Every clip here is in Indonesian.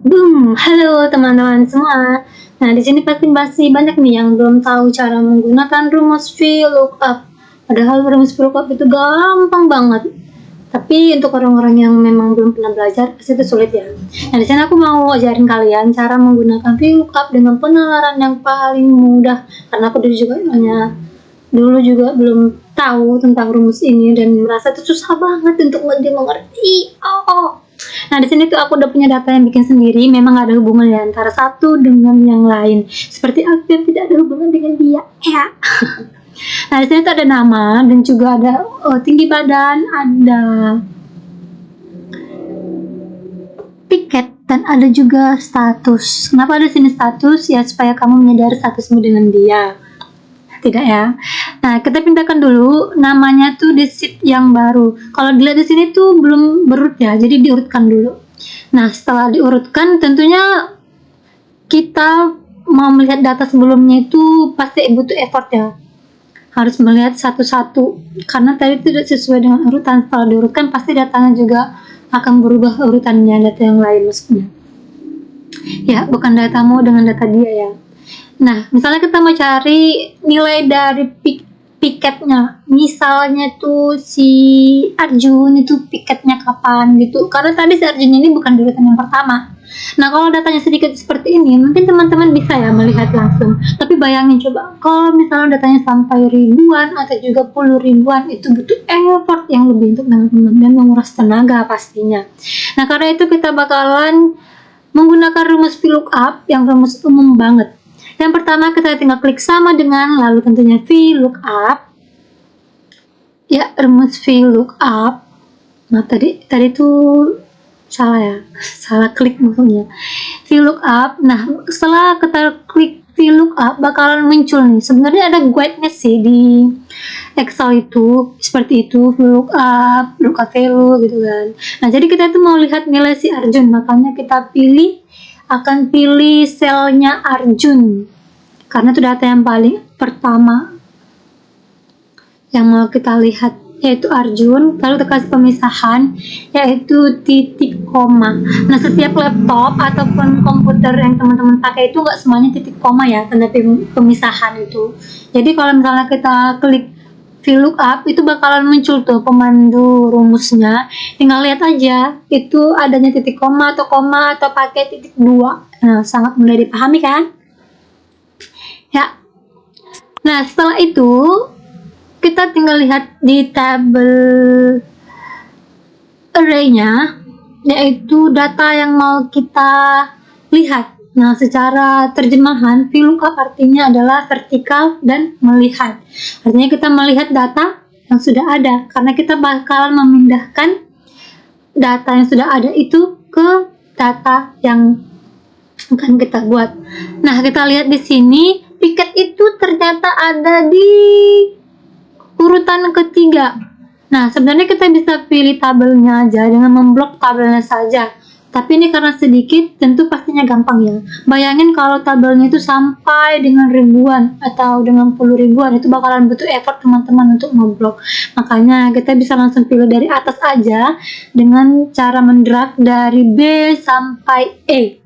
Halo teman-teman semua. Nah, di sini pasti masih banyak nih yang belum tahu cara menggunakan rumus VLOOKUP. Padahal rumus VLOOKUP itu gampang banget. Tapi untuk orang-orang yang memang belum pernah belajar, pasti itu sulit ya. Nah, di sini aku mau ajarin kalian cara menggunakan VLOOKUP dengan penalaran yang paling mudah. Karena aku dulu juga belum tahu tentang rumus ini dan merasa itu susah banget untuk dimengerti. Nah, di sini tuh aku udah punya data yang bikin sendiri. Memang ada hubungannya antara satu dengan yang lain. Seperti aku yang tidak ada hubungan dengan dia, ya. Nah, di sini tuh ada nama dan juga ada tinggi badan, ada piket dan ada juga status. Kenapa ada sini status? Ya supaya kamu menyadari statusmu dengan dia. Tidak ya. Nah, kita pindahkan dulu namanya tuh di sheet yang baru. Kalau dilihat di sini tuh belum berurut ya, jadi diurutkan dulu. Nah, setelah diurutkan tentunya kita mau melihat data sebelumnya itu pasti butuh effort ya. Harus melihat satu-satu karena tadi tidak sesuai dengan urutan. Setelah diurutkan pasti datanya juga akan berubah urutannya, data yang lain maksudnya. Ya, bukan datamu dengan data dia ya. Nah, misalnya kita mau cari nilai dari piketnya, misalnya tuh si Arjun itu piketnya kapan gitu, karena tadi si Arjun ini bukan di urutan yang pertama. Nah, kalau datanya sedikit seperti ini, mungkin teman-teman bisa ya melihat langsung. Tapi bayangin coba, kalau misalnya datanya sampai ribuan atau juga puluh ribuan, itu butuh effort yang lebih untuk teman-teman dan menguras tenaga pastinya. Nah, karena itu kita bakalan menggunakan rumus VLOOKUP yang rumus umum banget. Yang pertama kita tinggal klik sama dengan, lalu tentunya VLOOKUP. Ya, rumus VLOOKUP. Nah, tadi tuh salah ya, salah klik maksudnya. VLOOKUP. Nah, setelah kita klik VLOOKUP bakalan muncul nih. Sebenarnya ada guide-nya sih di Excel itu, seperti itu, VLOOKUP, lookup value gitu kan. Nah, jadi kita tuh mau lihat nilai si Arjun, makanya kita akan pilih selnya Arjun karena itu data yang paling pertama yang mau kita lihat, yaitu Arjun. Lalu kita kasih pemisahan yaitu titik koma. Nah, setiap laptop ataupun komputer yang teman-teman pakai itu nggak semuanya titik koma ya, tanda pemisahan itu. Jadi kalau misalnya kita klik VLOOKUP itu bakalan muncul tuh pemandu rumusnya, tinggal lihat aja itu adanya titik koma atau pakai titik dua. Nah, sangat mudah dipahami kan ya. Nah, setelah itu kita tinggal lihat di tabel array-nya, yaitu data yang mau kita lihat. Nah, secara terjemahan, VLOOKUP artinya adalah vertikal dan melihat. Artinya kita melihat data yang sudah ada, karena kita bakalan memindahkan data yang sudah ada itu ke data yang akan kita buat. Nah, kita lihat di sini, piket itu ternyata ada di urutan ketiga. Nah, sebenarnya kita bisa pilih tabelnya aja dengan memblok tabelnya saja. Tapi ini karena sedikit, tentu pastinya gampang ya. Bayangin kalau tabelnya itu sampai dengan ribuan atau dengan puluh ribuan, itu bakalan butuh effort teman-teman untuk memblok. Makanya kita bisa langsung pilih dari atas aja dengan cara mendrag dari B sampai E.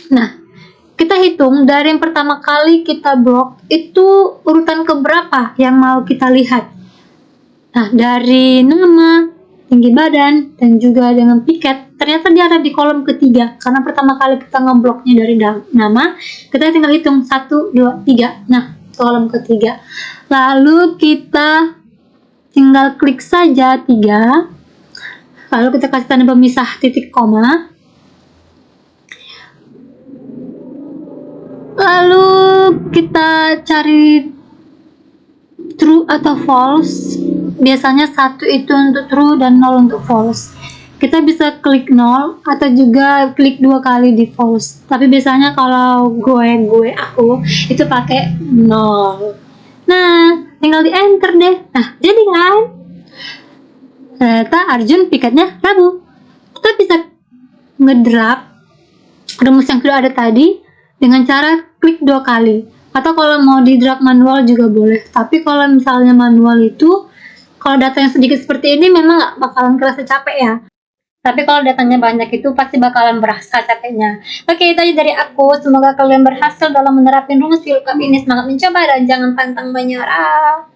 Nah, kita hitung dari yang pertama kali kita blok itu urutan keberapa yang mau kita lihat. Nah, dari nama, tinggi badan, dan juga dengan piket, ternyata dia ada di kolom ketiga. Karena pertama kali kita ngebloknya dari nama, kita tinggal hitung 1, 2, 3. Nah, kolom ketiga. Lalu kita tinggal klik saja 3. Lalu kita kasih tanda pemisah titik koma. Lalu kita cari true atau false. Biasanya 1 itu untuk true dan 0 untuk false. Kita bisa klik 0 atau juga klik 2 kali di false. Tapi biasanya kalau aku itu pakai 0. Nah, tinggal di enter deh. Nah, jadi kan ternyata Arjun piketnya Rabu. Kita bisa ngedrag rumus yang sudah ada tadi dengan cara klik 2 kali. Atau kalau mau di drag manual juga boleh. Tapi kalau misalnya manual itu, kalau data yang sedikit seperti ini memang nggak bakalan kerasa capek ya. Tapi kalau datangnya banyak itu pasti bakalan berasa capeknya. Oke, itu aja dari aku. Semoga kalian berhasil dalam menerapin rumus VLOOKUP ini. Semangat mencoba dan jangan pantang menyerah.